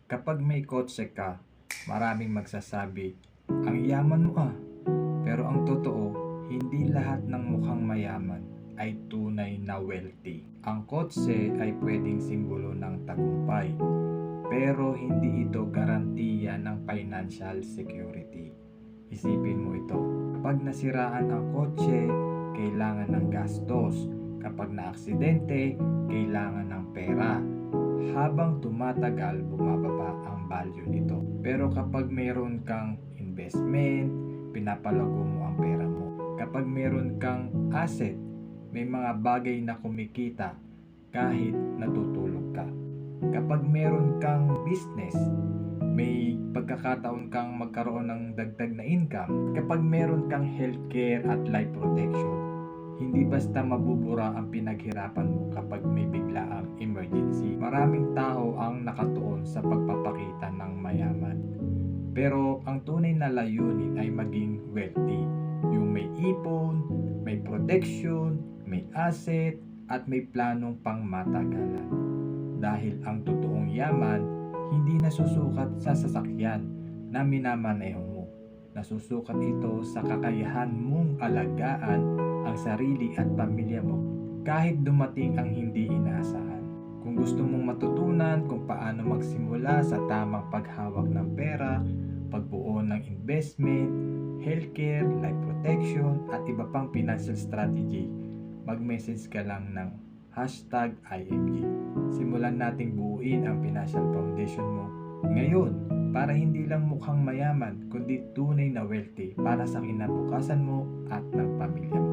Kapag may kotse ka, maraming magsasabi, ang yaman mo ah. Pero ang totoo, hindi lahat ng mukhang mayaman ay tunay na wealthy. Ang kotse ay pwedeng simbolo ng tagumpay, pero hindi ito garantiya ng financial security. Isipin mo ito, kapag nasiraan ang kotse, kailangan ng gastos. Kapag naaksidente, kailangan ng pera. Habang tumatagal, bumababa ang value nito. Pero kapag mayroon kang investment, pinapalago mo ang pera mo. Kapag mayroon kang asset, may mga bagay na kumikita kahit natutulog ka. Kapag mayroon kang business, may pagkakataon kang magkaroon ng dagdag na income. Kapag mayroon kang healthcare at life protection, hindi basta mabubura ang pinaghirapan mo kapag may biglaang emergency. Maraming tao ang nakatuon sa pagpapakita ng mayaman. Pero ang tunay na layunin ay maging wealthy. Yung may ipon, may protection, may asset, at may planong pangmatagalan. Dahil ang totoong yaman, hindi nasusukat sa sasakyan na minamaneho mo. Nasusukat ito sa kakayahan mong alagaan ang sarili at pamilya mo kahit dumating ang hindi inaasahan. Kung gusto mong matutunan kung paano magsimula sa tamang paghawak ng pera, pagbuo ng investment, healthcare, life protection, at iba pang financial strategy, mag-message ka lang ng #IMG. Simulan nating buuin ang financial foundation mo ngayon para hindi lang mukhang mayaman kundi tunay na wealthy para sa kinabukasan mo at ng pamilya mo.